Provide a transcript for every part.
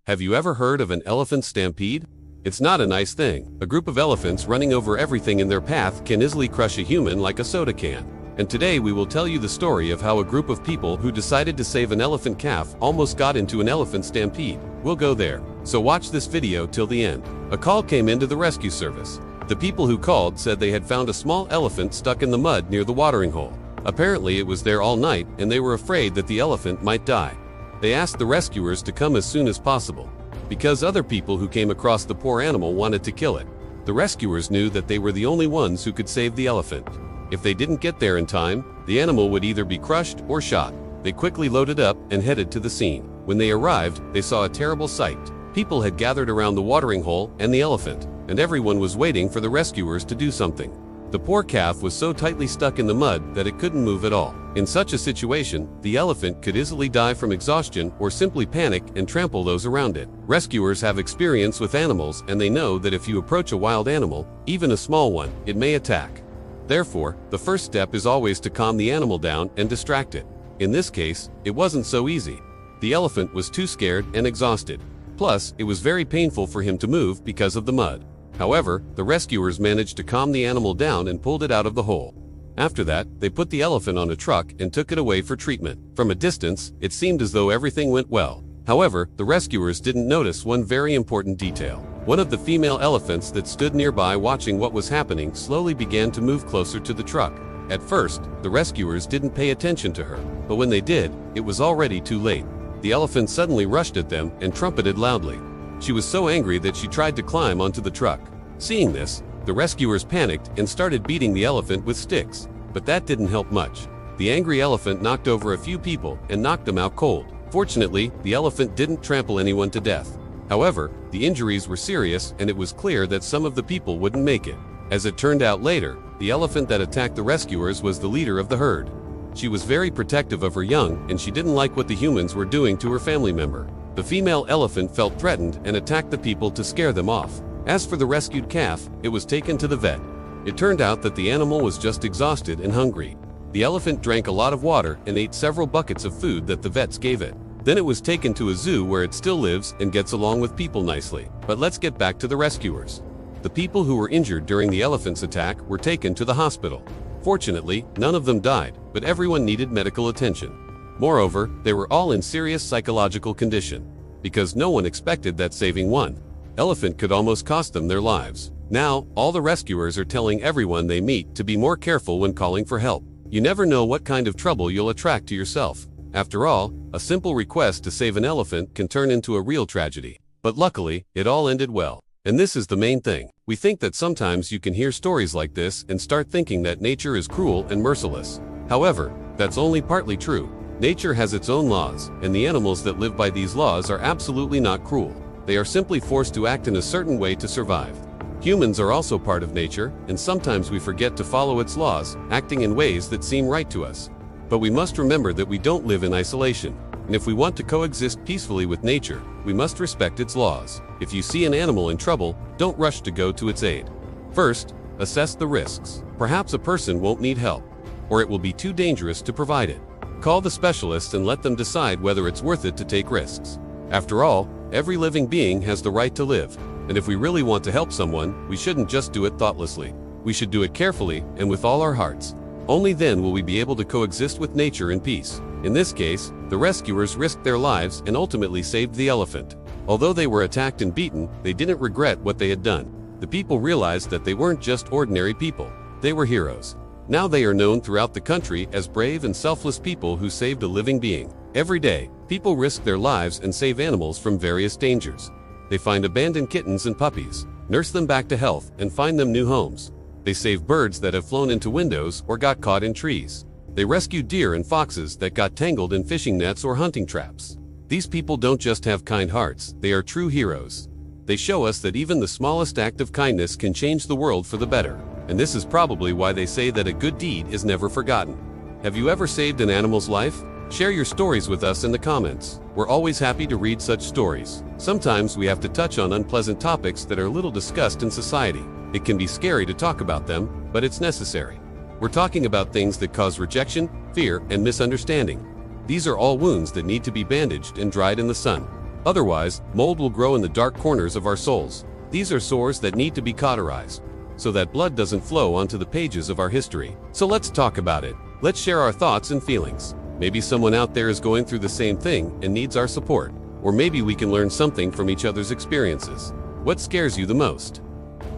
Have you ever heard of an elephant stampede? It's not a nice thing. A group of elephants running over everything in their path can easily crush a human like a soda can. And today we will tell you the story of how a group of people who decided to save an elephant calf almost got into an elephant stampede. We'll go there. So watch this video till the end. A call came into the rescue service. The people who called said they had found a small elephant stuck in the mud near the watering hole. Apparently it was there all night and they were afraid that the elephant might die. They asked the rescuers to come as soon as possible, because other people who came across the poor animal wanted to kill it. The rescuers knew that they were the only ones who could save the elephant. If they didn't get there in time, the animal would either be crushed or shot. They quickly loaded up and headed to the scene. When they arrived, they saw a terrible sight. People had gathered around the watering hole and the elephant, and everyone was waiting for the rescuers to do something. The poor calf was so tightly stuck in the mud that it couldn't move at all. In such a situation, the elephant could easily die from exhaustion or simply panic and trample those around it. Rescuers have experience with animals and they know that if you approach a wild animal, even a small one, it may attack. Therefore, the first step is always to calm the animal down and distract it. In this case, it wasn't so easy. The elephant was too scared and exhausted. Plus, it was very painful for him to move because of the mud. However, the rescuers managed to calm the animal down and pulled it out of the hole. After that, they put the elephant on a truck and took it away for treatment. From a distance, it seemed as though everything went well. However, the rescuers didn't notice one very important detail. One of the female elephants that stood nearby watching what was happening slowly began to move closer to the truck. At first, the rescuers didn't pay attention to her, but when they did, it was already too late. The elephant suddenly rushed at them and trumpeted loudly. She was so angry that she tried to climb onto the truck. Seeing this, the rescuers panicked and started beating the elephant with sticks, but that didn't help much. The angry elephant knocked over a few people and knocked them out cold. Fortunately, the elephant didn't trample anyone to death. However, the injuries were serious and it was clear that some of the people wouldn't make it. As it turned out later, the elephant that attacked the rescuers was the leader of the herd. She was very protective of her young and she didn't like what the humans were doing to her family member. The female elephant felt threatened and attacked the people to scare them off. As for the rescued calf, it was taken to the vet. It turned out that the animal was just exhausted and hungry. The elephant drank a lot of water and ate several buckets of food that the vets gave it. Then it was taken to a zoo where it still lives and gets along with people nicely. But let's get back to the rescuers. The people who were injured during the elephant's attack were taken to the hospital. Fortunately, none of them died, but everyone needed medical attention. Moreover, they were all in serious psychological condition, because no one expected that saving one elephant could almost cost them their lives. Now, all the rescuers are telling everyone they meet to be more careful when calling for help. You never know what kind of trouble you'll attract to yourself. After all, a simple request to save an elephant can turn into a real tragedy. But luckily, it all ended well. And this is the main thing. We think that sometimes you can hear stories like this and start thinking that nature is cruel and merciless. However, that's only partly true. Nature has its own laws, and the animals that live by these laws are absolutely not cruel. They are simply forced to act in a certain way to survive. Humans are also part of nature, and sometimes we forget to follow its laws, acting in ways that seem right to us. But we must remember that we don't live in isolation, and if we want to coexist peacefully with nature, we must respect its laws. If you see an animal in trouble, don't rush to go to its aid. First, assess the risks. Perhaps a person won't need help, or it will be too dangerous to provide it. Call the specialists and let them decide whether it's worth it to take risks. After all, every living being has the right to live, and if we really want to help someone, we shouldn't just do it thoughtlessly. We should do it carefully and with all our hearts. Only then will we be able to coexist with nature in peace. In this case, the rescuers risked their lives and ultimately saved the elephant. Although they were attacked and beaten, they didn't regret what they had done. The people realized that they weren't just ordinary people. They were heroes. Now they are known throughout the country as brave and selfless people who saved a living being. Every day, people risk their lives and save animals from various dangers. They find abandoned kittens and puppies, nurse them back to health, and find them new homes. They save birds that have flown into windows or got caught in trees. They rescue deer and foxes that got tangled in fishing nets or hunting traps. These people don't just have kind hearts, they are true heroes. They show us that even the smallest act of kindness can change the world for the better. And this is probably why they say that a good deed is never forgotten. Have you ever saved an animal's life? Share your stories with us in the comments. We're always happy to read such stories. Sometimes we have to touch on unpleasant topics that are little discussed in society. It can be scary to talk about them, but it's necessary. We're talking about things that cause rejection, fear, and misunderstanding. These are all wounds that need to be bandaged and dried in the sun. Otherwise, mold will grow in the dark corners of our souls. These are sores that need to be cauterized, so that blood doesn't flow onto the pages of our history. So let's talk about it. Let's share our thoughts and feelings. Maybe someone out there is going through the same thing and needs our support. Or maybe we can learn something from each other's experiences. What scares you the most?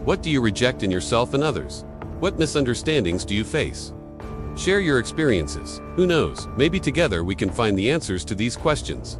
What do you reject in yourself and others? What misunderstandings do you face? Share your experiences. Who knows, maybe together we can find the answers to these questions.